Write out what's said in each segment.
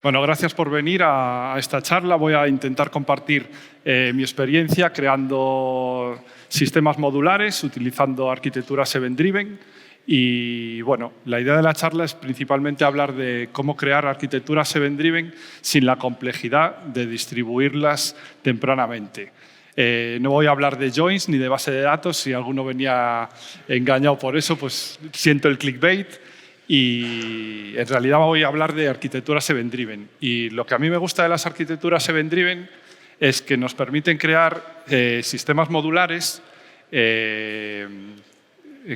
Bueno, gracias por venir a esta charla. Voy a intentar compartir mi experiencia creando sistemas modulares utilizando arquitecturas event-driven. Y bueno, la idea de la charla es principalmente hablar de cómo crear arquitecturas event-driven sin la complejidad de distribuirlas tempranamente. No voy a hablar de joins ni de base de datos. Si alguno venía engañado por eso, pues siento el clickbait. Y en realidad voy a hablar de arquitecturas event-driven. Y lo que a mí me gusta de las arquitecturas event-driven es que nos permiten crear sistemas modulares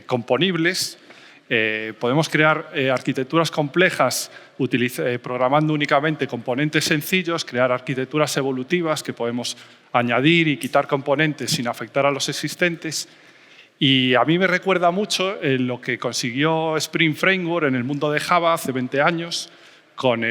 componibles. Podemos crear arquitecturas complejas programando únicamente componentes sencillos, crear arquitecturas evolutivas que podemos añadir y quitar componentes sin afectar a los existentes. Y a mí me recuerda mucho lo que consiguió Spring Framework en el mundo de Java hace 20 años con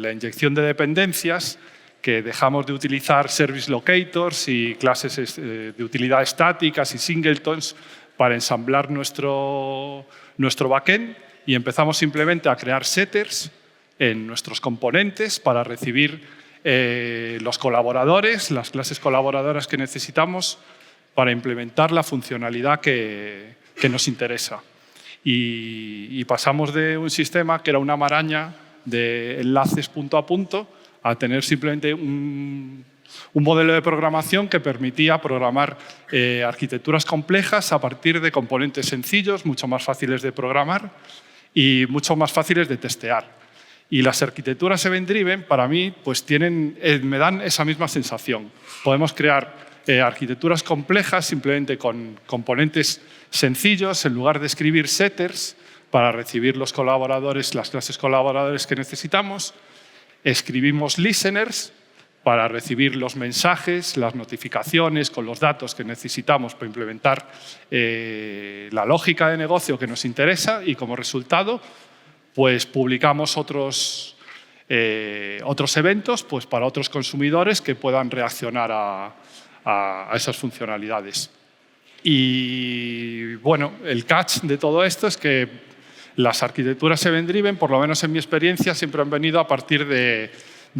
la inyección de dependencias, que dejamos de utilizar service locators y clases de utilidad estáticas y singletons para ensamblar nuestro backend y empezamos simplemente a crear setters en nuestros componentes para recibir los colaboradores, las clases colaboradoras que necesitamos para implementar la funcionalidad que nos interesa. Y pasamos de un sistema que era una maraña de enlaces punto a punto a tener simplemente un modelo de programación que permitía programar arquitecturas complejas a partir de componentes sencillos, mucho más fáciles de programar y mucho más fáciles de testear. Y las arquitecturas event-driven, para mí, pues me dan esa misma sensación. Podemos crear arquitecturas complejas simplemente con componentes sencillos en lugar de escribir setters para recibir los colaboradores, las clases colaboradores que necesitamos. Escribimos listeners para recibir los mensajes, las notificaciones con los datos que necesitamos para implementar la lógica de negocio que nos interesa y como resultado pues publicamos otros eventos pues, para otros consumidores que puedan reaccionar a esas funcionalidades. Y bueno, el catch de todo esto es que las arquitecturas event-driven, por lo menos en mi experiencia, siempre han venido a partir de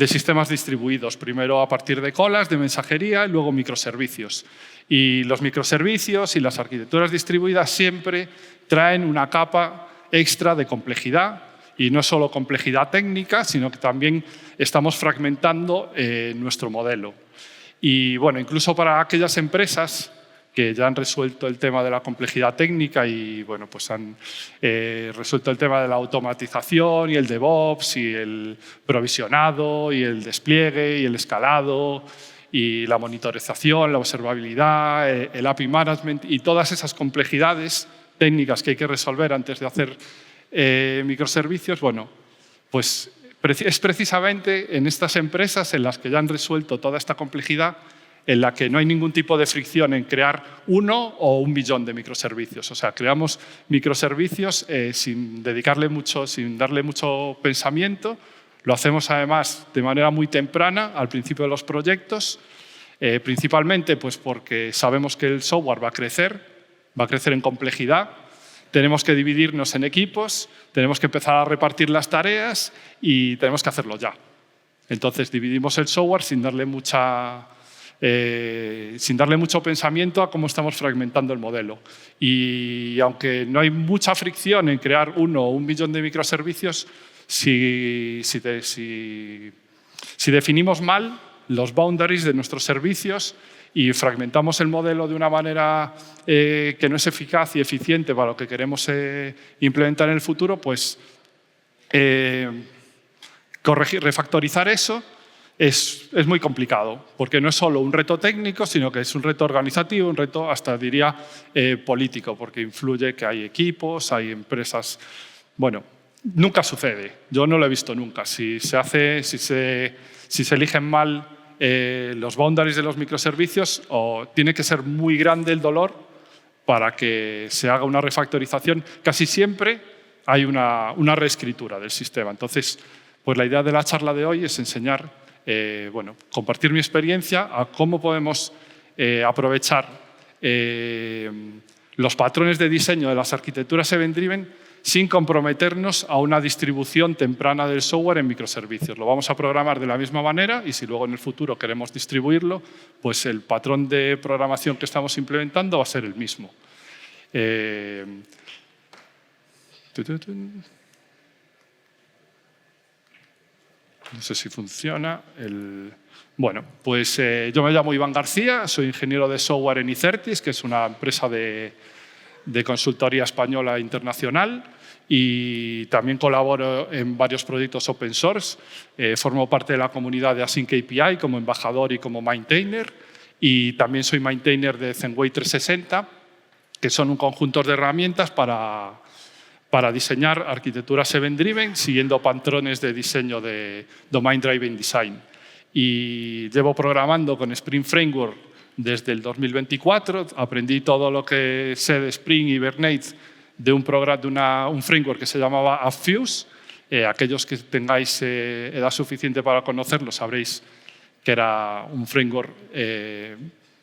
sistemas distribuidos. Primero a partir de colas, de mensajería y luego microservicios. Y los microservicios y las arquitecturas distribuidas siempre traen una capa extra de complejidad y no solo complejidad técnica, sino que también estamos fragmentando nuestro modelo. Y bueno, incluso para aquellas empresas que ya han resuelto el tema de la complejidad técnica y bueno, pues han resuelto el tema de la automatización y el DevOps y el provisionado y el despliegue y el escalado y la monitorización, la observabilidad, el API management y todas esas complejidades técnicas que hay que resolver antes de hacer microservicios, bueno, pues es precisamente en estas empresas en las que ya han resuelto toda esta complejidad en la que no hay ningún tipo de fricción en crear 1 o 1 millón de microservicios. O sea, creamos microservicios sin darle mucho pensamiento. Lo hacemos además de manera muy temprana, al principio de los proyectos, principalmente pues, porque sabemos que el software va a crecer en complejidad. Tenemos que dividirnos en equipos, tenemos que empezar a repartir las tareas y tenemos que hacerlo ya. Entonces, dividimos el software sin darle mucho pensamiento a cómo estamos fragmentando el modelo. Y aunque no hay mucha fricción en crear 1 o 1 millón de microservicios, si definimos mal los boundaries de nuestros servicios y fragmentamos el modelo de una manera que no es eficaz y eficiente para lo que queremos implementar en el futuro, pues refactorizar eso es muy complicado, porque no es solo un reto técnico, sino que es un reto organizativo, un reto hasta diría político, porque influye que hay equipos, hay empresas. Bueno, nunca sucede, yo no lo he visto nunca. Si se eligen mal los boundaries de los microservicios, o tiene que ser muy grande el dolor para que se haga una refactorización. Casi siempre hay una reescritura del sistema. Entonces, pues la idea de la charla de hoy es enseñar, compartir mi experiencia a cómo podemos aprovechar los patrones de diseño de las arquitecturas event-driven sin comprometernos a una distribución temprana del software en microservicios. Lo vamos a programar de la misma manera y si luego en el futuro queremos distribuirlo, pues el patrón de programación que estamos implementando va a ser el mismo. No sé si funciona. Bueno, pues yo me llamo Iván García, soy ingeniero de software en Icertis, que es una empresa de consultoría española internacional, y también colaboro en varios proyectos open source. Formo parte de la comunidad de Async API como embajador y como maintainer, y también soy maintainer de Zenway 360, que son un conjunto de herramientas para diseñar arquitecturas event-driven siguiendo patrones de diseño de Domain Driven Design. Y llevo programando con Spring Framework desde el 2024. Aprendí todo lo que sé de Spring y Hibernate de un framework que se llamaba AppFuse. Aquellos que tengáis edad suficiente para conocerlo sabréis que era un framework,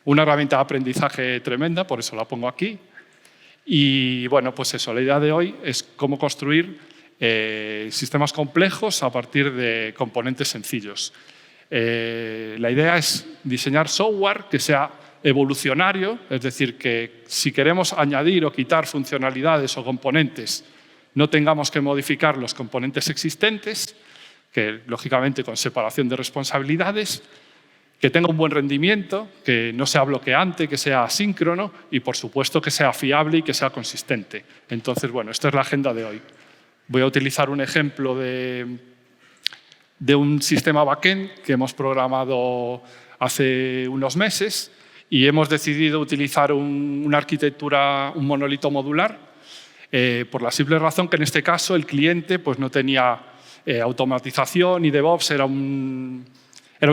una herramienta de aprendizaje tremenda, por eso la pongo aquí. Y bueno, pues eso, la idea de hoy es cómo construir sistemas complejos a partir de componentes sencillos. La idea es diseñar software que sea evolucionario, es decir, que si queremos añadir o quitar funcionalidades o componentes, no tengamos que modificar los componentes existentes, que lógicamente con separación de responsabilidades, que tenga un buen rendimiento, que no sea bloqueante, que sea asíncrono y, por supuesto, que sea fiable y que sea consistente. Entonces, bueno, esta es la agenda de hoy. Voy a utilizar un ejemplo de un sistema backend que hemos programado hace unos meses y hemos decidido utilizar una arquitectura, un monolito modular, por la simple razón que en este caso el cliente pues, no tenía automatización y DevOps, era un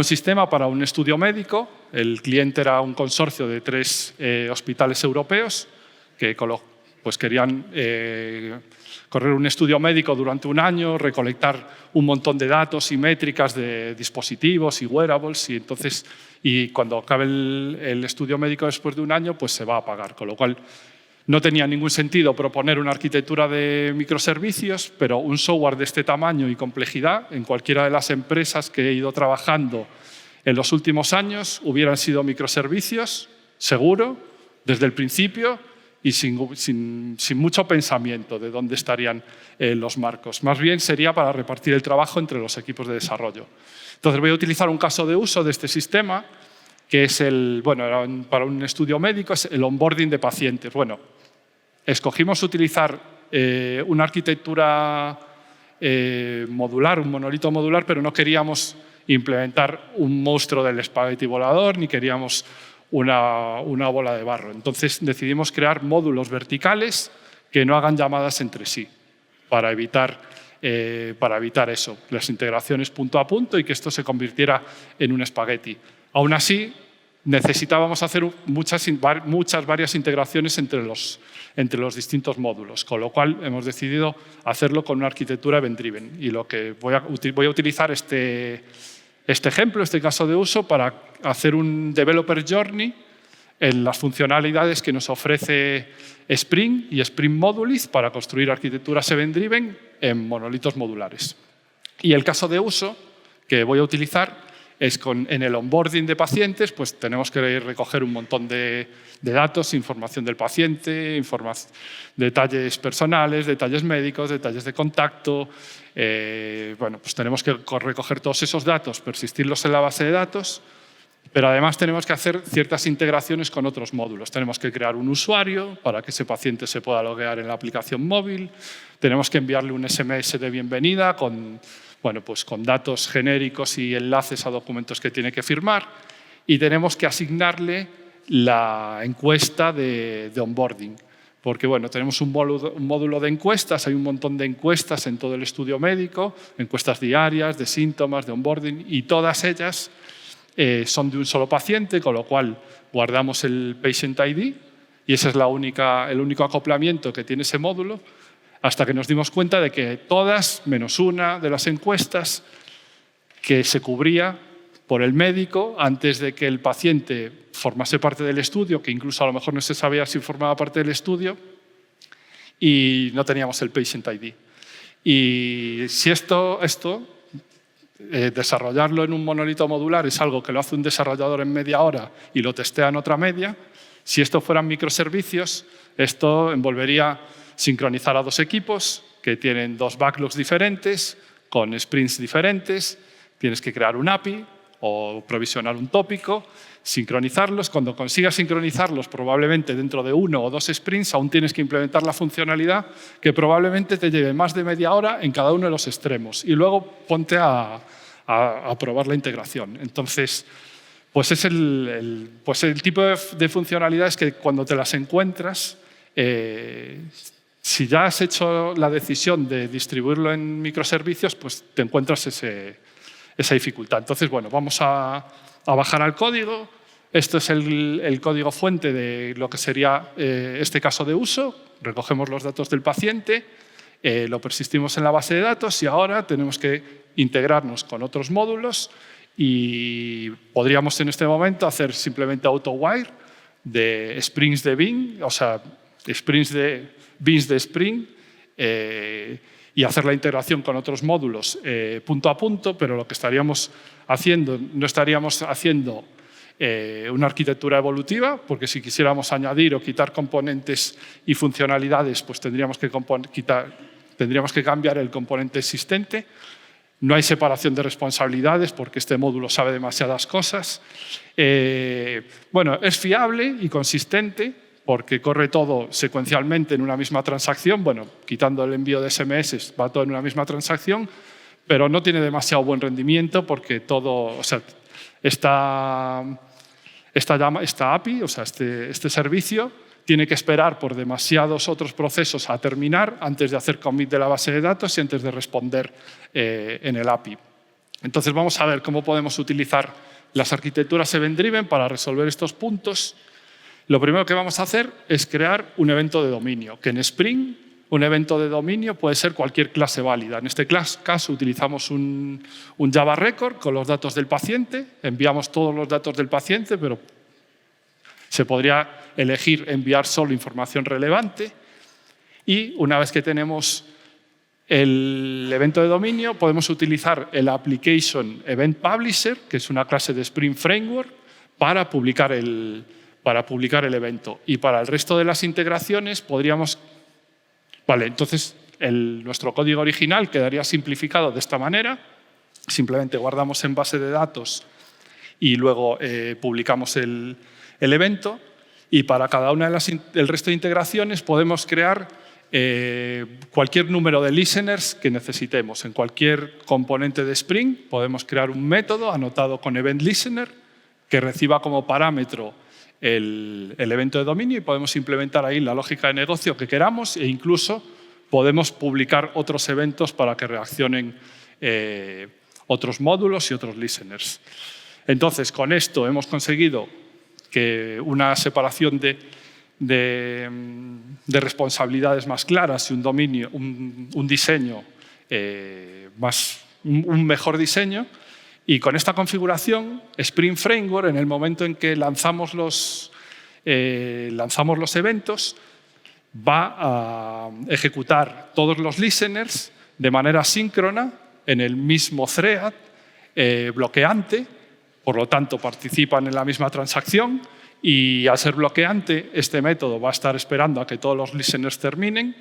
sistema para un estudio médico. El cliente era un consorcio de 3 hospitales europeos que pues querían correr un estudio médico durante un año, recolectar un montón de datos y métricas de dispositivos y wearables, y cuando acabe el estudio médico después de un año, pues se va a apagar. Con lo cual, no tenía ningún sentido proponer una arquitectura de microservicios, pero un software de este tamaño y complejidad, en cualquiera de las empresas que he ido trabajando en los últimos años, hubieran sido microservicios, seguro, desde el principio, y sin mucho pensamiento de dónde estarían los marcos. Más bien sería para repartir el trabajo entre los equipos de desarrollo. Entonces voy a utilizar un caso de uso de este sistema, que es para un estudio médico, es el onboarding de pacientes. Bueno, escogimos utilizar una arquitectura modular, un monolito modular, pero no queríamos implementar un monstruo del espagueti volador, ni queríamos una bola de barro. Entonces decidimos crear módulos verticales que no hagan llamadas entre sí para evitar eso, las integraciones punto a punto y que esto se convirtiera en un espagueti. Aún así, necesitábamos hacer varias integraciones entre los distintos módulos, con lo cual hemos decidido hacerlo con una arquitectura event-driven. Y voy a utilizar este ejemplo, este caso de uso, para hacer un developer journey en las funcionalidades que nos ofrece Spring y Spring Modulith para construir arquitecturas event-driven en monolitos modulares. Y el caso de uso que voy a utilizar es en el onboarding de pacientes, pues tenemos que recoger un montón de datos, información del paciente, detalles personales, detalles médicos, detalles de contacto. Bueno, pues tenemos que recoger todos esos datos, persistirlos en la base de datos, pero además tenemos que hacer ciertas integraciones con otros módulos. Tenemos que crear un usuario para que ese paciente se pueda loguear en la aplicación móvil. Tenemos que enviarle un SMS de bienvenida con datos genéricos y enlaces a documentos que tiene que firmar. Y tenemos que asignarle la encuesta de onboarding. Porque tenemos un módulo de encuestas, hay un montón de encuestas en todo el estudio médico, encuestas diarias, de síntomas, de onboarding, y todas ellas son de un solo paciente, con lo cual guardamos el Patient ID y ese es el único acoplamiento que tiene ese módulo, hasta que nos dimos cuenta de que todas, menos una de las encuestas que se cubría por el médico antes de que el paciente formase parte del estudio, que incluso a lo mejor no se sabía si formaba parte del estudio, y no teníamos el Patient ID. Y si desarrollarlo en un monolito modular es algo que lo hace un desarrollador en media hora y lo testea en otra media, si esto fueran microservicios, esto envolvería sincronizar a dos equipos que tienen dos backlogs diferentes, con sprints diferentes, tienes que crear un API o provisionar un tópico, sincronizarlos. Cuando consigas sincronizarlos, probablemente dentro de 1 o 2 sprints, aún tienes que implementar la funcionalidad que probablemente te lleve más de media hora en cada uno de los extremos. Y luego ponte a probar la integración. Entonces, pues es el tipo de funcionalidades que cuando te las encuentras, si ya has hecho la decisión de distribuirlo en microservicios, pues te encuentras esa dificultad. Entonces, bueno, vamos a bajar al código. Esto es el código fuente de lo que sería este caso de uso. Recogemos los datos del paciente, lo persistimos en la base de datos y ahora tenemos que integrarnos con otros módulos y podríamos en este momento hacer simplemente AutoWire de sprints de Bean, o sea, sprints de beans de Spring y hacer la integración con otros módulos punto a punto, pero lo que estaríamos haciendo, no estaríamos haciendo una arquitectura evolutiva, porque si quisiéramos añadir o quitar componentes y funcionalidades, pues tendríamos que cambiar el componente existente. No hay separación de responsabilidades porque este módulo sabe demasiadas cosas. Bueno, es fiable y consistente porque corre todo secuencialmente en una misma transacción. Bueno, quitando el envío de SMS, va todo en una misma transacción, pero no tiene demasiado buen rendimiento porque todo, o sea, esta API, o sea, este servicio, tiene que esperar por demasiados otros procesos a terminar antes de hacer commit de la base de datos y antes de responder en el API. Entonces vamos a ver cómo podemos utilizar las arquitecturas event-driven para resolver estos puntos. Lo primero que vamos a hacer es crear un evento de dominio, que en Spring un evento de dominio puede ser cualquier clase válida. En este caso utilizamos un Java Record con los datos del paciente, enviamos todos los datos del paciente, pero se podría elegir enviar solo información relevante y una vez que tenemos el evento de dominio podemos utilizar el Application Event Publisher, que es una clase de Spring Framework, para publicar el evento. Y para el resto de las integraciones podríamos... Vale, entonces nuestro código original quedaría simplificado de esta manera. Simplemente guardamos en base de datos y luego publicamos el evento. Y para cada una del resto de integraciones podemos crear cualquier número de listeners que necesitemos. En cualquier componente de Spring podemos crear un método anotado con event listener que reciba como parámetro el evento de dominio y podemos implementar ahí la lógica de negocio que queramos e incluso podemos publicar otros eventos para que reaccionen otros módulos y otros listeners. Entonces, con esto hemos conseguido que una separación de responsabilidades más claras y un diseño un mejor diseño. Y con esta configuración, Spring Framework, en el momento en que lanzamos los eventos, va a ejecutar todos los listeners de manera síncrona en el mismo thread bloqueante, por lo tanto participan en la misma transacción y al ser bloqueante, este método va a estar esperando a que todos los listeners terminen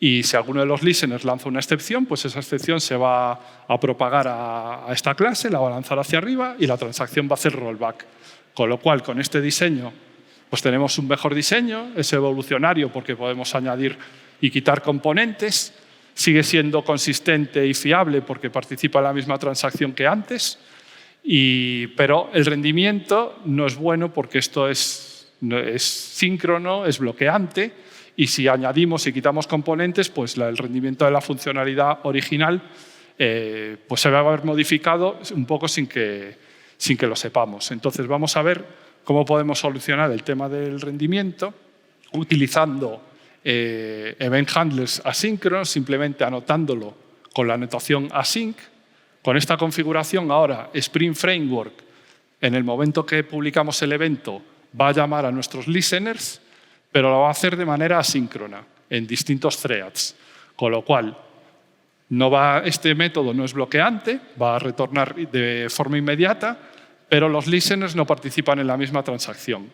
y si alguno de los listeners lanza una excepción, pues esa excepción se va a propagar a esta clase, la va a lanzar hacia arriba y la transacción va a hacer rollback. Con lo cual, con este diseño, pues tenemos un mejor diseño, es evolucionario porque podemos añadir y quitar componentes, sigue siendo consistente y fiable porque participa en la misma transacción que antes, pero el rendimiento no es bueno porque esto es síncrono, es bloqueante, y si añadimos y quitamos componentes, pues el rendimiento de la funcionalidad original pues se va a haber modificado un poco sin que lo sepamos. Entonces vamos a ver cómo podemos solucionar el tema del rendimiento utilizando event handlers asíncronos, simplemente anotándolo con la anotación async. Con esta configuración ahora Spring Framework, en el momento que publicamos el evento, va a llamar a nuestros listeners, pero lo va a hacer de manera asíncrona. en distintos threads, con lo cual este método no es bloqueante, va a retornar de forma inmediata, pero los listeners no participan en la misma transacción,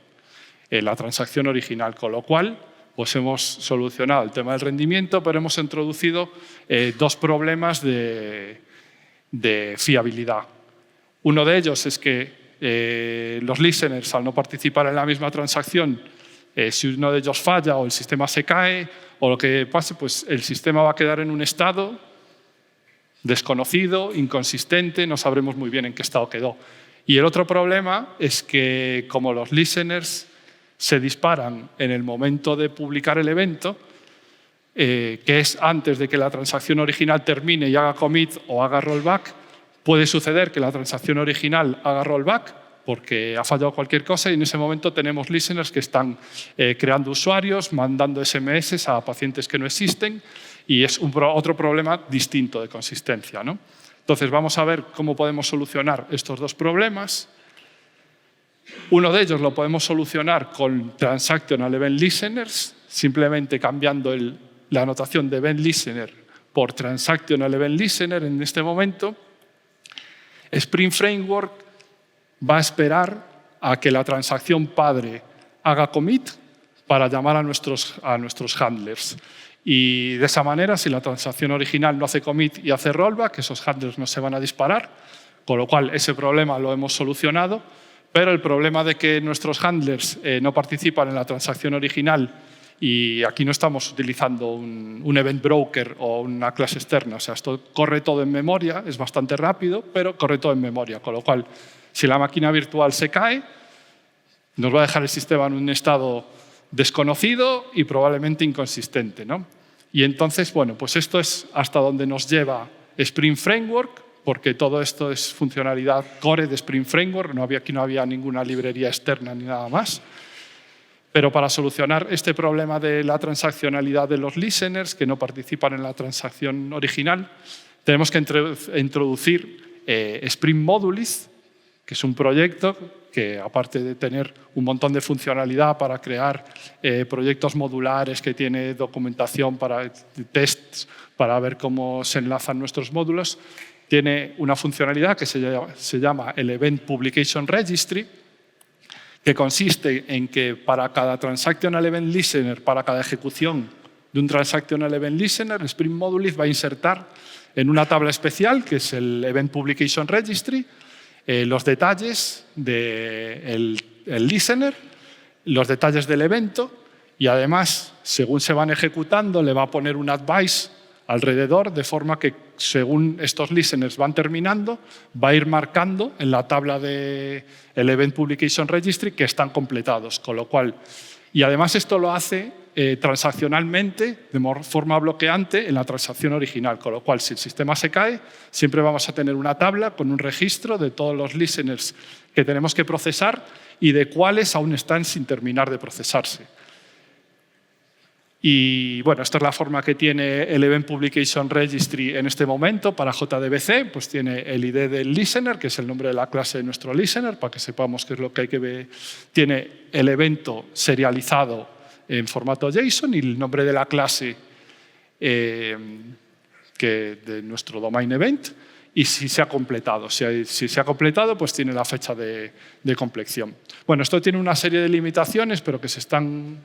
en la transacción original, con lo cual pues hemos solucionado el tema del rendimiento, pero hemos introducido dos problemas de fiabilidad. Uno de ellos es que los listeners, al no participar en la misma transacción, si uno de ellos falla o el sistema se cae o lo que pase, pues el sistema va a quedar en un estado desconocido, inconsistente, no sabremos muy bien en qué estado quedó. Y el otro problema es que como los listeners se disparan en el momento de publicar el evento, que es antes de que la transacción original termine y haga commit o haga rollback, puede suceder que la transacción original haga rollback porque ha fallado cualquier cosa y en ese momento tenemos listeners que están creando usuarios, mandando SMS a pacientes que no existen y es otro problema distinto de consistencia, ¿no? Entonces vamos a ver cómo podemos solucionar estos dos problemas. Uno de ellos lo podemos solucionar con Transactional Event Listeners, simplemente cambiando la anotación de Event Listener por Transactional Event Listener en este momento. Spring Framework va a esperar a que la transacción padre haga commit para llamar a nuestros handlers. Y de esa manera, si la transacción original no hace commit y hace rollback, esos handlers no se van a disparar, con lo cual ese problema lo hemos solucionado. Pero el problema de que nuestros handlers no participan en la transacción original y aquí no estamos utilizando un event broker o una clase externa, o sea, esto corre todo en memoria, es bastante rápido, pero corre todo en memoria, con lo cual, si la máquina virtual se cae, nos va a dejar el sistema en un estado desconocido y probablemente inconsistente, ¿no? Y entonces, bueno, pues esto es hasta donde nos lleva Spring Framework, porque todo esto es funcionalidad core de Spring Framework, aquí no había ninguna librería externa ni nada más. Pero para solucionar este problema de la transaccionalidad de los listeners que no participan en la transacción original, tenemos que introducir Spring Modules, que es un proyecto que, aparte de tener un montón de funcionalidad para crear proyectos modulares, que tiene documentación para tests para ver cómo se enlazan nuestros módulos, tiene una funcionalidad que se llama el Event Publication Registry, que consiste en que para cada Transactional Event Listener, para cada ejecución de un Transactional Event Listener, Spring Modules va a insertar en una tabla especial, que es el Event Publication Registry, los detalles del listener, los detalles del evento y además, según se van ejecutando, le va a poner un advice alrededor, de forma que según estos listeners van terminando, va a ir marcando en la tabla del Event Publication Registry que están completados, con lo cual, y además esto lo hace transaccionalmente, de forma bloqueante, en la transacción original, con lo cual, si el sistema se cae, siempre vamos a tener una tabla con un registro de todos los listeners que tenemos que procesar y de cuáles aún están sin terminar de procesarse. Y bueno, esta es la forma que tiene el Event Publication Registry en este momento para JDBC, pues tiene el ID del listener, que es el nombre de la clase de nuestro listener, para que sepamos qué es lo que hay que ver. Tiene el evento serializado en formato JSON y el nombre de la clase de nuestro domain event y si se ha completado. Si se ha completado, pues tiene la fecha de compleción. Bueno, esto tiene una serie de limitaciones, pero que se están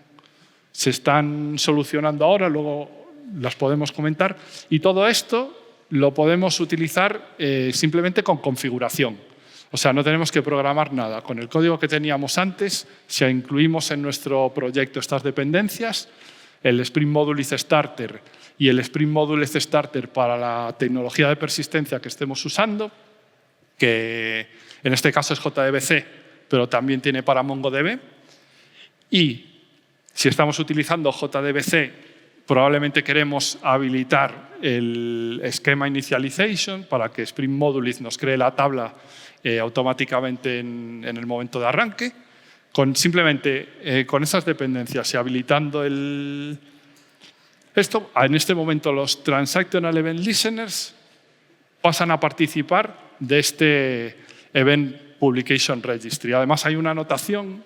solucionando ahora, luego las podemos comentar. Y todo esto lo podemos utilizar simplemente con configuración. O sea, no tenemos que programar nada. Con el código que teníamos antes, si incluimos en nuestro proyecto estas dependencias, el Spring Modules Starter y el Spring Modules Starter para la tecnología de persistencia que estemos usando, que en este caso es JDBC, pero también tiene para MongoDB. Y si estamos utilizando JDBC, probablemente queremos habilitar el Schema Initialization para que Spring Modules nos cree la tabla automáticamente en el momento de arranque. Simplemente con esas dependencias y habilitando esto, en este momento los Transactional Event Listeners pasan a participar de este Event Publication Registry. Además, hay una anotación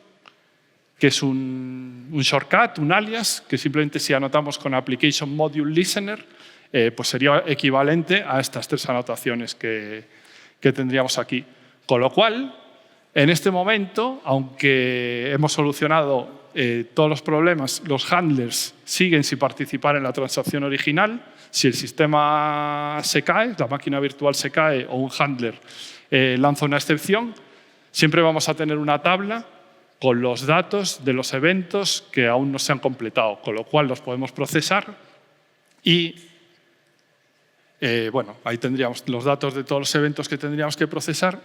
que es un shortcut, un alias, que simplemente si anotamos con Application Module Listener, pues sería equivalente a estas 3 anotaciones que tendríamos aquí. Con lo cual, en este momento, aunque hemos solucionado todos los problemas, los handlers siguen sin participar en la transacción original. Si el sistema se cae, la máquina virtual se cae o un handler lanza una excepción, siempre vamos a tener una tabla con los datos de los eventos que aún no se han completado, con lo cual los podemos procesar y bueno, ahí tendríamos los datos de todos los eventos que tendríamos que procesar.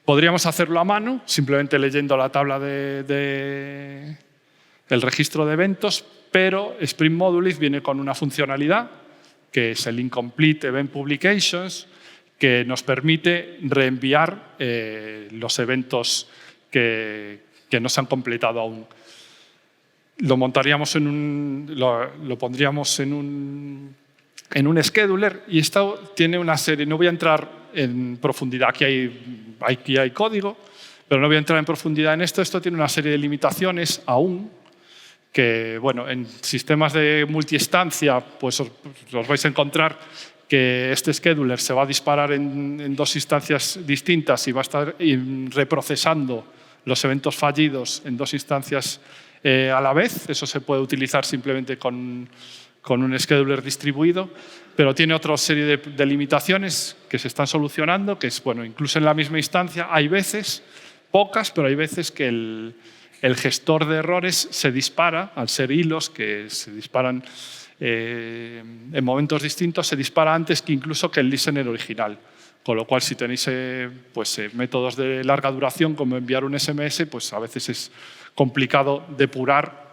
Podríamos hacerlo a mano, simplemente leyendo la tabla del registro de eventos, pero Spring Modulis viene con una funcionalidad que es el Incomplete Event Publications, que nos permite reenviar los eventos que no se han completado aún. Lo montaríamos lo pondríamos en un scheduler y esto tiene una serie, no voy a entrar en profundidad, aquí hay código, pero no voy a entrar en profundidad en esto. Esto tiene una serie de limitaciones aún, que bueno, en sistemas de multiinstancia pues os vais a encontrar que este scheduler se va a disparar en 2 instancias distintas y va a estar reprocesando los eventos fallidos en 2 instancias a la vez. Eso se puede utilizar simplemente con un scheduler distribuido, pero tiene otra serie de limitaciones que se están solucionando, que es, bueno, incluso en la misma instancia hay veces, pocas, pero hay veces que el gestor de errores se dispara, al ser hilos que se disparan en momentos distintos, se dispara antes que incluso que el listener original. Con lo cual, si tenéis métodos de larga duración, como enviar un SMS, pues a veces es complicado depurar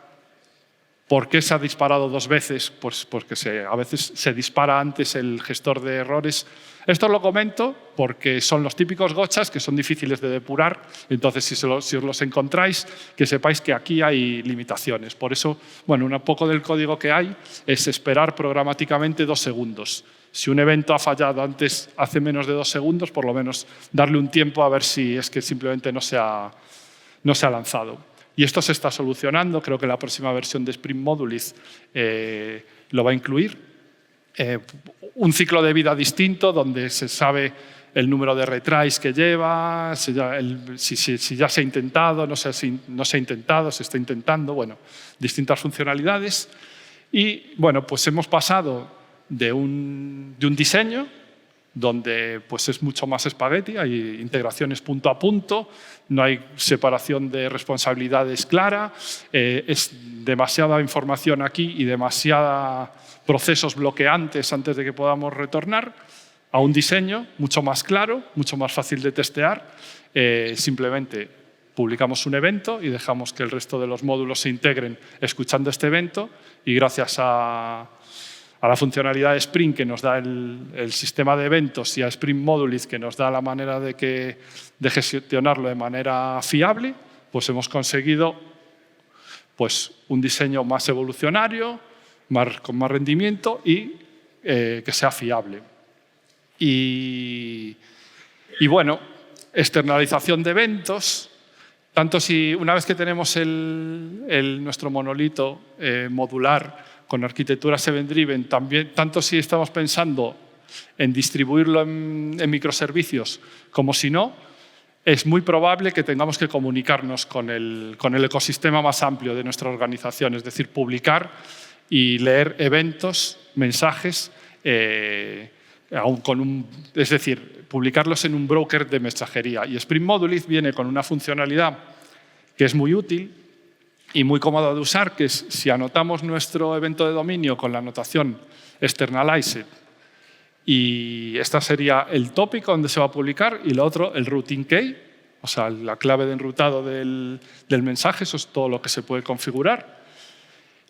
por qué se ha disparado 2 veces, pues porque a veces se dispara antes el gestor de errores. Esto lo comento porque son los típicos gochas que son difíciles de depurar. Entonces, si os los encontráis, que sepáis que aquí hay limitaciones. Por eso, bueno, un poco del código que hay es esperar programáticamente 2 segundos. Si un evento ha fallado hace menos de 2 segundos, por lo menos darle un tiempo a ver si es que simplemente no se ha lanzado. Y esto se está solucionando. Creo que la próxima versión de Spring Modulis lo va a incluir. Un ciclo de vida distinto donde se sabe el número de retries que lleva, si ya se ha intentado, no se ha intentado, se está intentando, bueno, distintas funcionalidades. Y bueno, pues hemos pasado de un diseño donde pues es mucho más espagueti, hay integraciones punto a punto, no hay separación de responsabilidades clara, es demasiada información aquí y demasiados procesos bloqueantes antes de que podamos retornar, a un diseño mucho más claro, mucho más fácil de testear. Simplemente publicamos un evento y dejamos que el resto de los módulos se integren escuchando este evento, y gracias a la funcionalidad de Spring que nos da el sistema de eventos y a Spring Modulis que nos da la manera de gestionarlo de manera fiable, pues hemos conseguido pues, un diseño más evolucionario, con más rendimiento y que sea fiable. Y bueno, externalización de eventos. Tanto si una vez que tenemos nuestro monolito modular con arquitecturas event-driven, tanto si estamos pensando en distribuirlo en microservicios como si no, es muy probable que tengamos que comunicarnos con el ecosistema más amplio de nuestra organización, es decir, publicar y leer eventos, mensajes, es decir, publicarlos en un broker de mensajería. Y Spring Modulis viene con una funcionalidad que es muy útil y muy cómoda de usar, que es si anotamos nuestro evento de dominio con la anotación externalized, y esta sería el tópico donde se va a publicar, y lo otro, el routing key, o sea, la clave de enrutado del mensaje, eso es todo lo que se puede configurar.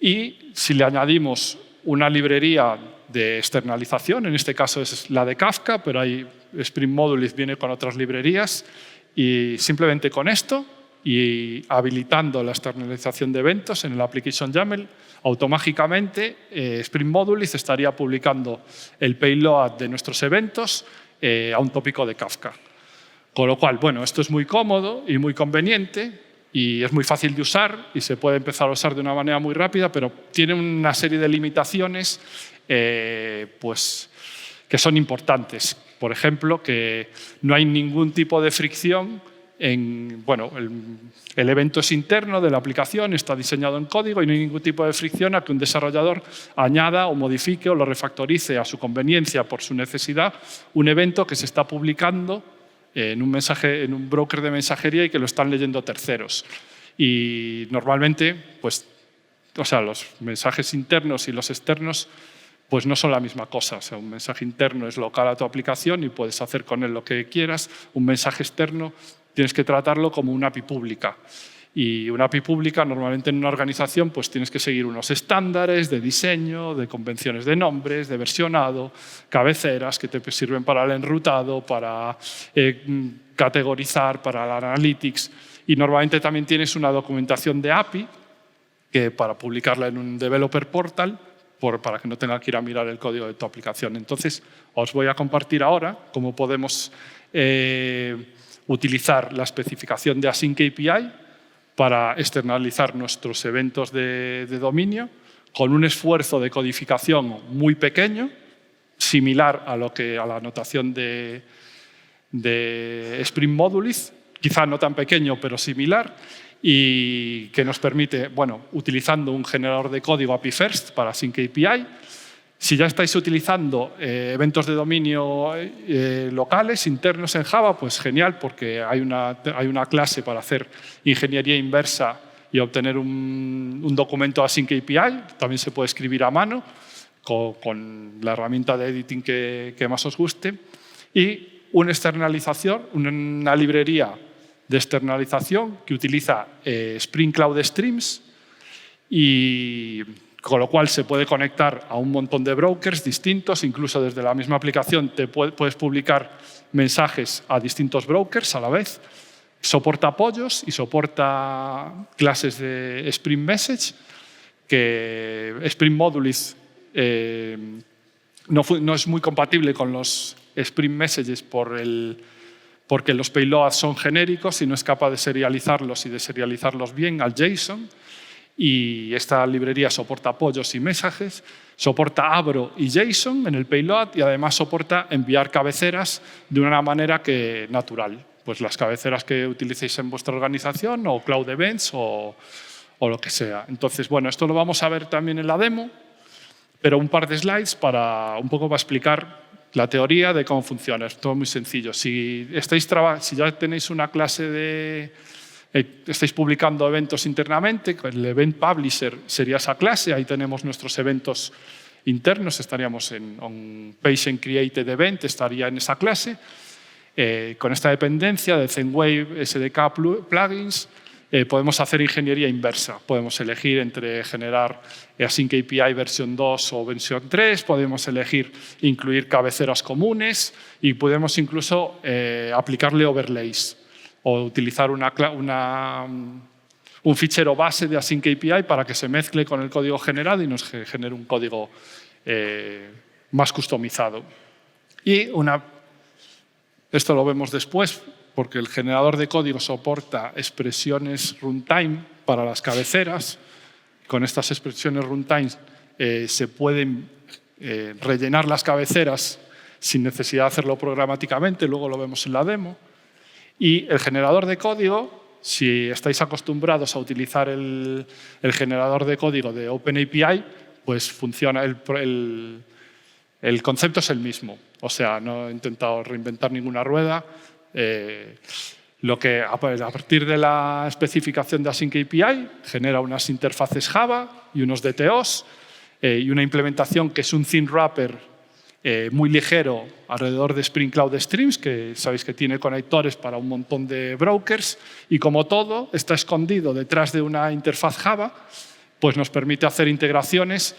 Y si le añadimos una librería de externalización, en este caso es la de Kafka, pero hay Spring Modulis viene con otras librerías, y simplemente con esto y habilitando la externalización de eventos en el Application YAML, automáticamente Spring Modulis estaría publicando el payload de nuestros eventos a un tópico de Kafka. Con lo cual, bueno, esto es muy cómodo y muy conveniente, y es muy fácil de usar y se puede empezar a usar de una manera muy rápida, pero tiene una serie de limitaciones pues, que son importantes. Por ejemplo, que no hay ningún tipo de fricción bueno, el evento es interno de la aplicación, está diseñado en código y no hay ningún tipo de fricción a que un desarrollador añada o modifique o lo refactorice a su conveniencia por su necesidad un evento que se está publicando en un broker de mensajería y que lo están leyendo terceros. Y normalmente, pues, o sea, los mensajes internos y los externos pues no son la misma cosa. O sea, un mensaje interno es local a tu aplicación y puedes hacer con él lo que quieras. Un mensaje externo tienes que tratarlo como una API pública. Y una API pública, normalmente en una organización, pues tienes que seguir unos estándares de diseño, de convenciones de nombres, de versionado, cabeceras que te sirven para el enrutado, para categorizar, para el analytics. Y normalmente también tienes una documentación de API que para publicarla en un developer portal, para que no tenga que ir a mirar el código de tu aplicación. Entonces, os voy a compartir ahora cómo podemos utilizar la especificación de Async API para externalizar nuestros eventos de dominio con un esfuerzo de codificación muy pequeño, similar a la notación de Spring Modulis, quizá no tan pequeño, pero similar, y que nos permite, bueno, utilizando un generador de código API First para Async API. Si ya estáis utilizando eventos de dominio locales, internos en Java, pues genial, porque hay una clase para hacer ingeniería inversa y obtener un documento Async API. También se puede escribir a mano con la herramienta de editing que más os guste. Y una externalización, una librería de externalización que utiliza Spring Cloud Streams y con lo cual se puede conectar a un montón de brokers distintos, incluso desde la misma aplicación puedes publicar mensajes a distintos brokers a la vez. Soporta apoyos y soporta clases de Spring Message, que Spring Modulis no es muy compatible con los Spring Messages porque los payloads son genéricos y no es capaz de serializarlos y de serializarlos bien al JSON. Y esta librería soporta apoyos y mensajes, soporta Abro y JSON en el payload y además soporta enviar cabeceras de una manera natural. Pues las cabeceras que utilicéis en vuestra organización o Cloud Events o lo que sea. Entonces, bueno, esto lo vamos a ver también en la demo, pero un par de slides para explicar la teoría de cómo funciona. Es todo muy sencillo. Si ya tenéis una clase estáis publicando eventos internamente, el Event Publisher sería esa clase, ahí tenemos nuestros eventos internos, estaríamos en Patient Created Event, estaría en esa clase. Con esta dependencia de ThenWave SDK plugins, podemos hacer ingeniería inversa. Podemos elegir entre generar Async API versión 2 o versión 3, podemos elegir incluir cabeceras comunes y podemos incluso aplicarle overlays o utilizar un fichero base de Async API para que se mezcle con el código generado y nos genere un código más customizado. Y esto lo vemos después, porque el generador de código soporta expresiones runtime para las cabeceras. Con estas expresiones runtime se pueden rellenar las cabeceras sin necesidad de hacerlo programáticamente, luego lo vemos en la demo. Y el generador de código, si estáis acostumbrados a utilizar el generador de código de OpenAPI, pues funciona, el concepto es el mismo. O sea, no he intentado reinventar ninguna rueda. A partir de la especificación de Async API genera unas interfaces Java y unos DTOs y una implementación que es un thin wrapper muy ligero alrededor de Spring Cloud Streams, que sabéis que tiene conectores para un montón de brokers y como todo está escondido detrás de una interfaz Java, pues nos permite hacer integraciones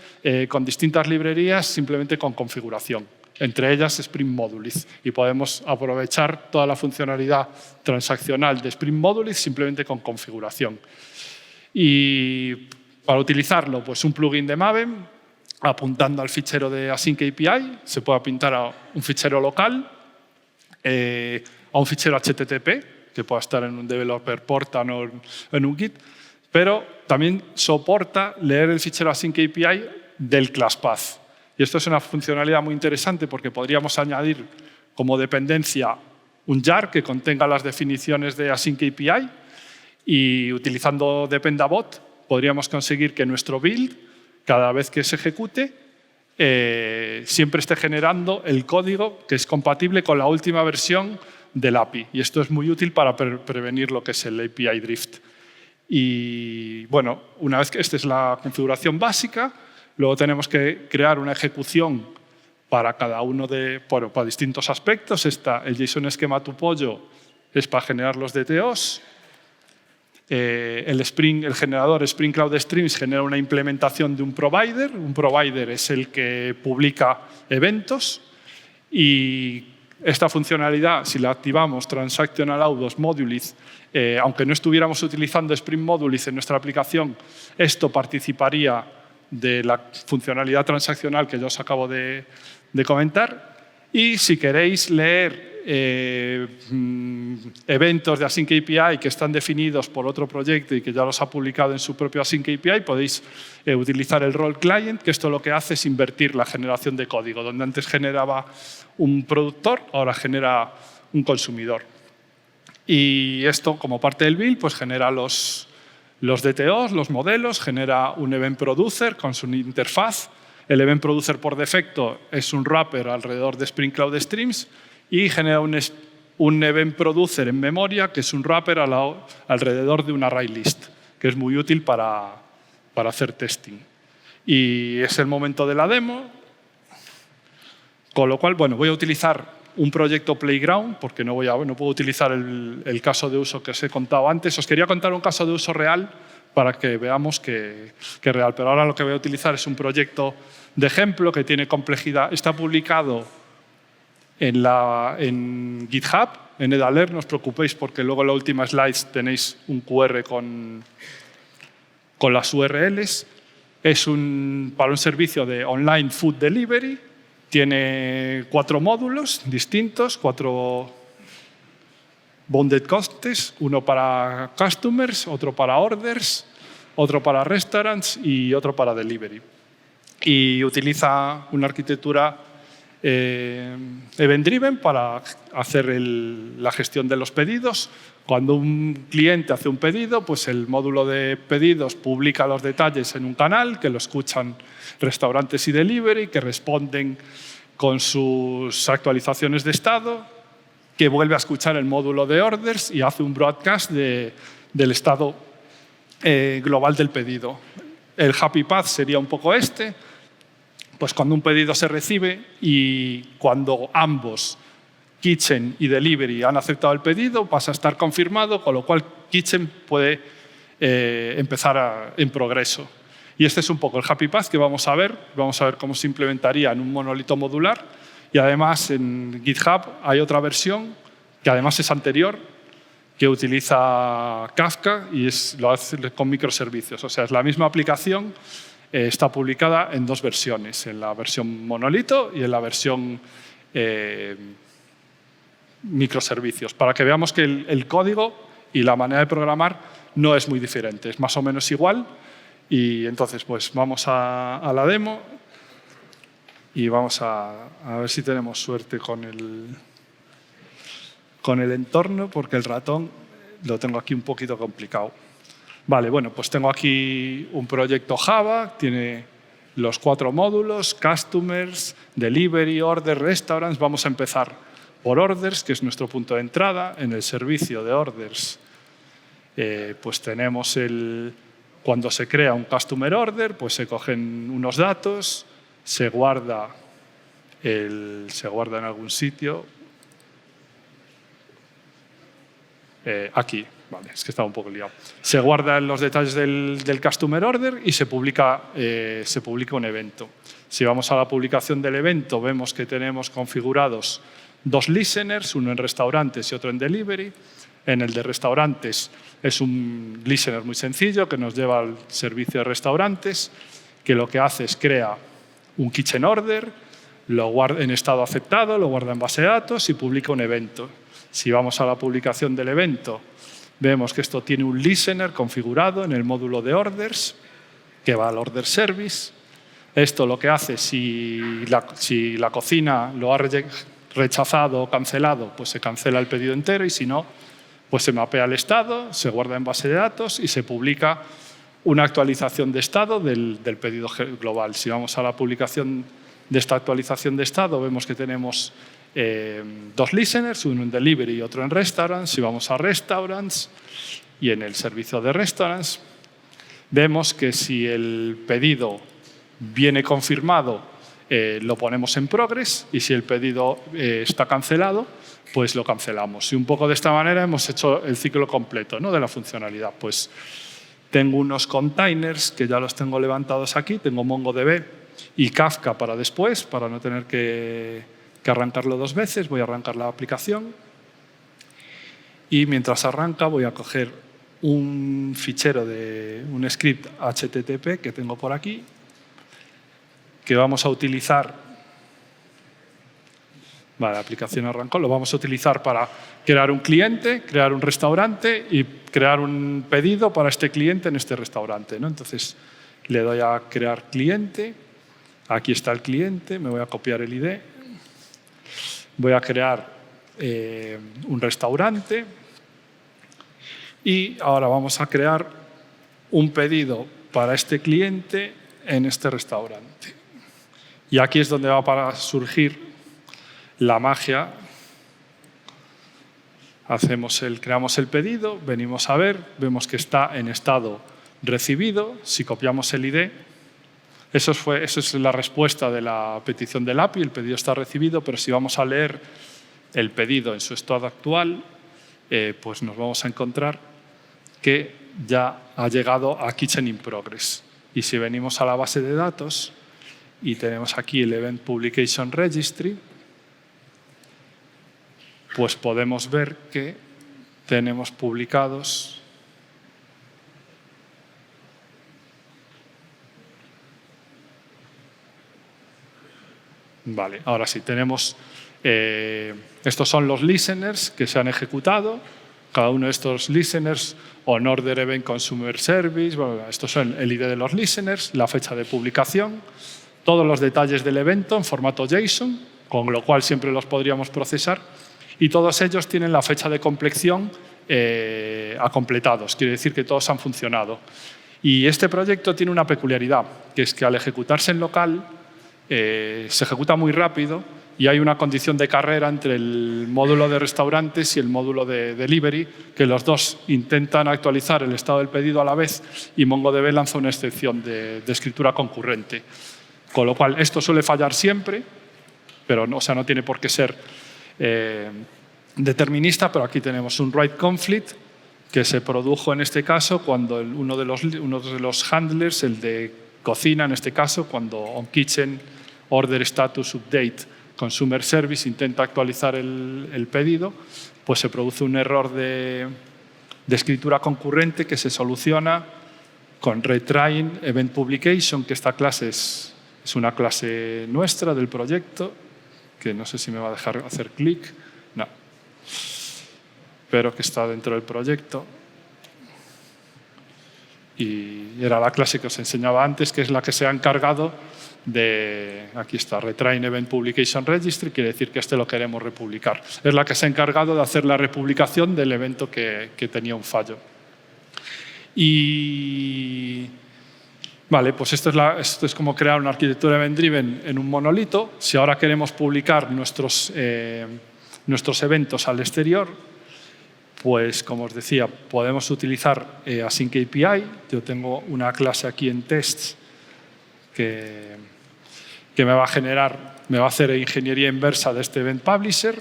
con distintas librerías simplemente con configuración. Entre ellas Spring Modulis, y podemos aprovechar toda la funcionalidad transaccional de Spring Modulis simplemente con configuración. Y para utilizarlo, pues un plugin de Maven, apuntando al fichero de Async API, se puede apuntar a un fichero local, a un fichero HTTP, que pueda estar en un developer portal o en un Git, pero también soporta leer el fichero async API del class path. Y esto es una funcionalidad muy interesante porque podríamos añadir como dependencia un jar que contenga las definiciones de async API y utilizando Dependabot podríamos conseguir que nuestro build, cada vez que se ejecute, siempre esté generando el código que es compatible con la última versión del API. Y esto es muy útil para prevenir lo que es el API drift. Y bueno, una vez que esta es la configuración básica, luego tenemos que crear una ejecución para cada uno para distintos aspectos. El JSON Schema to Pollo es para generar los DTOs. El generador Spring Cloud Streams genera una implementación de un provider. Un provider es el que publica eventos. Y esta funcionalidad, si la activamos, Transaction Allowed Modulith, aunque no estuviéramos utilizando Spring Modulith en nuestra aplicación, esto participaría de la funcionalidad transaccional que yo os acabo de comentar. Y si queréis leer eventos de Async API que están definidos por otro proyecto y que ya los ha publicado en su propio Async API, podéis utilizar el role client, que esto lo que hace es invertir la generación de código. Donde antes generaba un productor, ahora genera un consumidor. Y esto, como parte del build, pues genera los DTOs, los modelos, genera un event producer con su interfaz. El event producer por defecto es un wrapper alrededor de Spring Cloud Streams y genera un event producer en memoria que es un wrapper alrededor de un array list, que es muy útil para hacer testing. Y es el momento de la demo, con lo cual, bueno, voy a utilizar un proyecto Playground, porque no puedo utilizar el caso de uso que os he contado antes. Os quería contar un caso de uso real para que veamos que es real. Pero ahora lo que voy a utilizar es un proyecto de ejemplo que tiene complejidad. Está publicado en GitHub, en Edalert. No os preocupéis porque luego en la última slide tenéis un QR con las URLs. Es para un servicio de online food delivery. Tiene 4 módulos distintos, 4 bounded contests, uno para customers, otro para orders, otro para restaurants y otro para delivery. Y utiliza una arquitectura event-driven para hacer la gestión de los pedidos. Cuando un cliente hace un pedido, pues el módulo de pedidos publica los detalles en un canal que lo escuchan restaurantes y delivery, que responden con sus actualizaciones de estado, que vuelve a escuchar el módulo de orders y hace un broadcast del estado global del pedido. El happy path sería un poco pues cuando un pedido se recibe y cuando ambos, Kitchen y Delivery, han aceptado el pedido, pasa a estar confirmado, con lo cual Kitchen puede empezar en progreso. Y este es un poco el happy path que vamos a ver. Vamos a ver cómo se implementaría en un monolito modular. Y además en GitHub hay otra versión que además es anterior, que utiliza Kafka y lo hace con microservicios. O sea, es la misma aplicación, está publicada en 2 versiones, en la versión monolito y en la versión microservicios, para que veamos que el código y la manera de programar no es muy diferente, es más o menos igual. Y entonces, pues vamos a la demo y vamos a ver si tenemos suerte con el entorno, porque el ratón lo tengo aquí un poquito complicado. Vale, bueno, pues tengo aquí un proyecto Java, tiene los 4 módulos, Customers, Delivery, Order, Restaurants. Vamos a empezar por Orders, que es nuestro punto de entrada. En el servicio de Orders, pues tenemos cuando se crea un Customer Order, pues se cogen unos datos, se guarda en algún sitio. Aquí, vale, es que estaba un poco liado. Se guardan los detalles del Customer Order y se publica un evento. Si vamos a la publicación del evento, vemos que tenemos configurados 2 listeners, uno en restaurantes y otro en delivery. En el de restaurantes es un listener muy sencillo que nos lleva al servicio de restaurantes, que lo que hace es crea un kitchen order, lo guarda en estado aceptado, lo guarda en base de datos y publica un evento. Si vamos a la publicación del evento, vemos que esto tiene un listener configurado en el módulo de orders, que va al order service. Esto lo que hace, si la cocina lo ha rechazado o cancelado, pues se cancela el pedido entero, y si no, pues se mapea el estado, se guarda en base de datos y se publica una actualización de estado del pedido global. Si vamos a la publicación de esta actualización de estado, vemos que tenemos dos listeners, uno en delivery y otro en restaurants. Si vamos a restaurants y en el servicio de restaurants, vemos que si el pedido viene confirmado, lo ponemos en progress, y si el pedido está cancelado, pues lo cancelamos. Y un poco de esta manera hemos hecho el ciclo completo, ¿no?, de la funcionalidad. Pues tengo unos containers que ya los tengo levantados aquí, tengo MongoDB y Kafka para después, para no tener que arrancarlo dos veces. Voy a arrancar la aplicación y mientras arranca voy a coger un fichero de un script HTTP que tengo por aquí, que vamos a utilizar. Vale, la aplicación arrancó. Lo vamos a utilizar para crear un cliente, crear un restaurante y crear un pedido para este cliente en este restaurante, ¿no? Entonces, le doy a crear cliente. Aquí está el cliente. Me voy a copiar el ID. Voy a crear un restaurante. Y ahora vamos a crear un pedido para este cliente en este restaurante. Y aquí es donde va a surgir la magia. Creamos el pedido, venimos a ver, vemos que está en estado recibido. Si copiamos el ID, eso es la respuesta de la petición del API, el pedido está recibido, pero si vamos a leer el pedido en su estado actual, pues nos vamos a encontrar que ya ha llegado a Kitchen in Progress. Y si venimos a la base de datos y tenemos aquí el Event Publication Registry, pues podemos ver que tenemos publicados Vale, ahora sí, tenemos estos son los listeners que se han ejecutado. Cada uno de estos listeners, on order event consumer service, bueno, estos son el ID de los listeners, la fecha de publicación, todos los detalles del evento en formato JSON, con lo cual siempre los podríamos procesar, y todos ellos tienen la fecha de compleción a completados, quiere decir que todos han funcionado. Y este proyecto tiene una peculiaridad, que es que al ejecutarse en local se ejecuta muy rápido y hay una condición de carrera entre el módulo de restaurantes y el módulo de delivery, que los dos intentan actualizar el estado del pedido a la vez, y MongoDB lanza una excepción de escritura concurrente. Con lo cual, esto suele fallar siempre, pero no tiene por qué ser determinista, pero aquí tenemos un write conflict que se produjo en este caso cuando uno de los handlers, el de cocina en este caso, cuando onKitchen order status update consumer service intenta actualizar el pedido, pues se produce un error de escritura concurrente que se soluciona con retrying event publication, que esta clase es una clase nuestra del proyecto, que no sé si me va a dejar hacer clic, no, pero que está dentro del proyecto. Y era la clase que os enseñaba antes, que es la que se ha encargado de, aquí está, Retrain Event Publication Registry, quiere decir que este lo queremos republicar. Es la que se ha encargado de hacer la republicación del evento que tenía un fallo. Y vale, pues esto es como crear una arquitectura event-driven en un monolito. Si ahora queremos publicar nuestros eventos al exterior, pues, como os decía, podemos utilizar Async API. Yo tengo una clase aquí en tests que me va a hacer ingeniería inversa de este Event Publisher.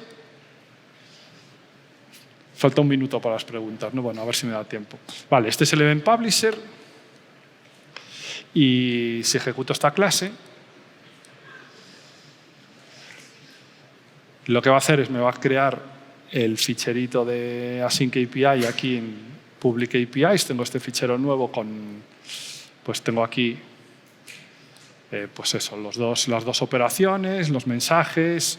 Falta un minuto para las preguntas, ¿no? Bueno, a ver si me da tiempo. Vale, este es el Event Publisher. Y si ejecuto esta clase, lo que va a hacer es me va a crear el ficherito de Async API aquí en Public APIs. Tengo este fichero nuevo pues tengo aquí pues eso, las dos operaciones, los mensajes,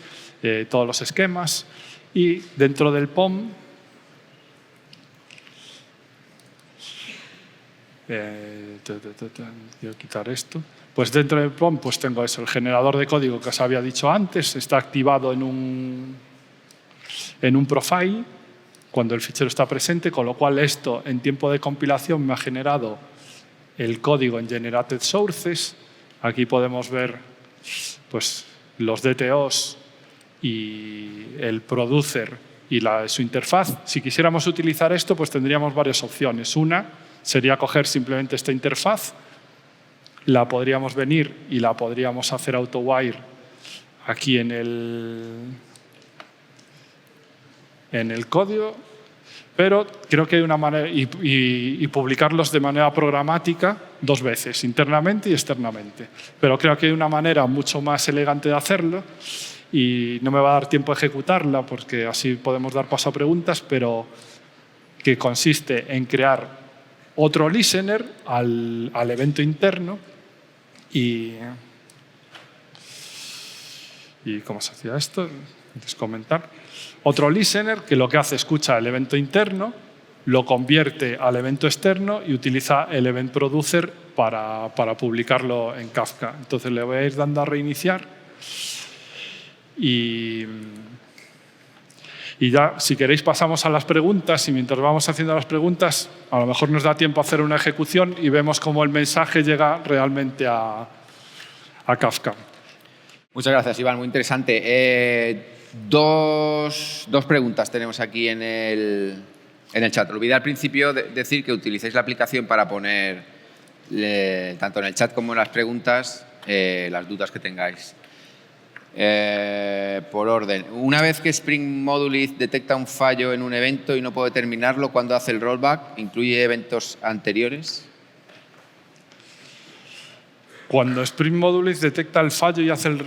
todos los esquemas. Y dentro del POM, quiero quitar esto. Pues dentro del POM pues tengo eso, el generador de código que os había dicho antes, está activado en un profile cuando el fichero está presente, con lo cual esto en tiempo de compilación me ha generado el código en Generated Sources. Aquí podemos ver pues, los DTOs y el producer y su interfaz. Si quisiéramos utilizar esto, pues tendríamos varias opciones. Una sería coger simplemente esta interfaz, la podríamos venir y la podríamos hacer auto-wire aquí en el código, pero creo que hay una manera, y publicarlos de manera programática 2 veces, internamente y externamente. Pero creo que hay una manera mucho más elegante de hacerlo y no me va a dar tiempo a ejecutarla porque así podemos dar paso a preguntas, pero que consiste en crear otro listener al evento interno y ¿cómo se hacía esto? Antes comentar. Otro listener que lo que hace es escucha el evento interno, lo convierte al evento externo y utiliza el event producer para publicarlo en Kafka. Entonces le voy a ir dando a reiniciar y ya, si queréis, pasamos a las preguntas y mientras vamos haciendo las preguntas, a lo mejor nos da tiempo a hacer una ejecución y vemos cómo el mensaje llega realmente a Kafka. Muchas gracias, Iván. Muy interesante. Dos preguntas tenemos aquí en el chat. Olvidé al principio decir que utilicéis la aplicación para poner, tanto en el chat como en las preguntas, las dudas que tengáis. Por orden. Una vez que Spring Modulith detecta un fallo en un evento y no puede terminarlo, ¿cuándo hace el rollback? ¿Incluye eventos anteriores? Cuando Spring Modulith detecta el fallo y hace el...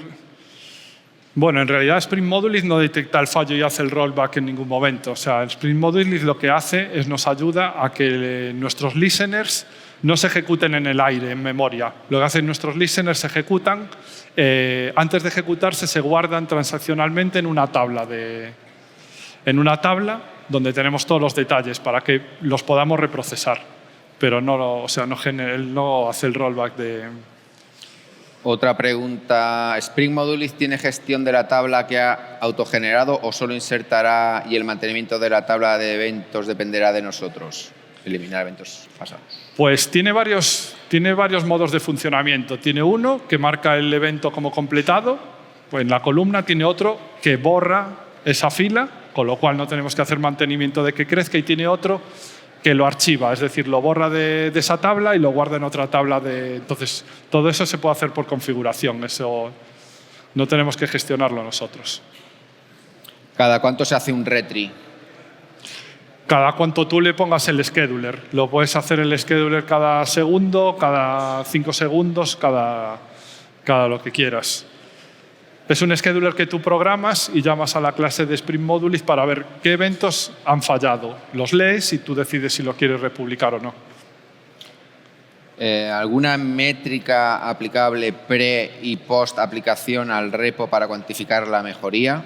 Bueno, en realidad Spring Modulith no detecta el fallo y hace el rollback en ningún momento. O sea, Spring Modulith lo que hace es nos ayuda a que nuestros listeners no se ejecuten en el aire, en memoria. Lo que hacen nuestros listeners se ejecutan, antes de ejecutarse se guardan transaccionalmente en una tabla donde tenemos todos los detalles para que los podamos reprocesar. Pero no hace el rollback de... Otra pregunta. ¿Spring Modulith tiene gestión de la tabla que ha autogenerado o solo insertará y el mantenimiento de la tabla de eventos dependerá de nosotros? Eliminar eventos pasados. Pues tiene varios modos de funcionamiento. Tiene uno que marca el evento como completado, pues en la columna tiene otro que borra esa fila, con lo cual no tenemos que hacer mantenimiento de que crezca, y tiene otro que lo archiva, es decir, lo borra de esa tabla y lo guarda en otra tabla. Entonces, todo eso se puede hacer por configuración, eso no tenemos que gestionarlo nosotros. ¿Cada cuánto se hace un retry? Cada cuanto tú le pongas el scheduler. Lo puedes hacer el scheduler cada segundo, cada 5 segundos, cada lo que quieras. Es un scheduler que tú programas y llamas a la clase de Spring Modulith para ver qué eventos han fallado. Los lees y tú decides si lo quieres republicar o no. ¿Alguna métrica aplicable pre- y post-aplicación al repo para cuantificar la mejoría?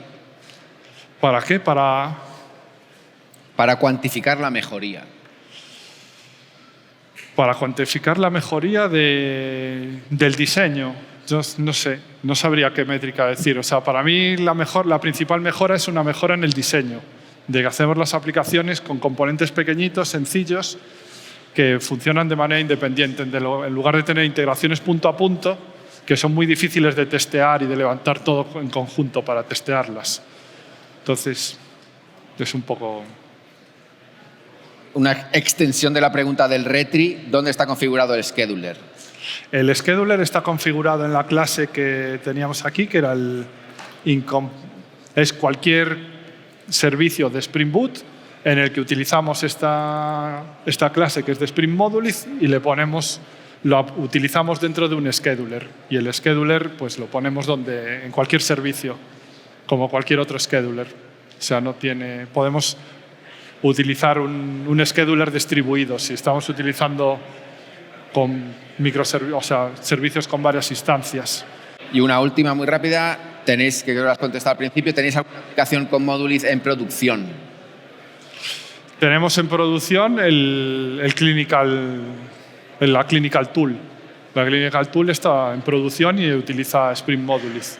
¿Para qué? Para cuantificar la mejoría. Para cuantificar la mejoría del diseño. Yo no sé, no sabría qué métrica decir. O sea, para mí la principal mejora es una mejora en el diseño, de que hacemos las aplicaciones con componentes pequeñitos, sencillos, que funcionan de manera independiente. En lugar de tener integraciones punto a punto, que son muy difíciles de testear y de levantar todo en conjunto para testearlas. Entonces, es un poco... Una extensión de la pregunta del retry, ¿dónde está configurado el scheduler? El scheduler está configurado en la clase que teníamos aquí, que era es cualquier servicio de Spring Boot en el que utilizamos esta clase que es de Spring Modulith y lo utilizamos dentro de un scheduler. Y el scheduler pues, lo ponemos en cualquier servicio, como cualquier otro scheduler. O sea, podemos utilizar un scheduler distribuido. Si estamos utilizando con servicios con varias instancias. Y una última muy rápida, tenéis, que creo que lo has contestado al principio, ¿tenéis alguna aplicación con Moduliz en producción? Tenemos en producción la Clinical Tool. La Clinical Tool está en producción y utiliza Spring Moduliz.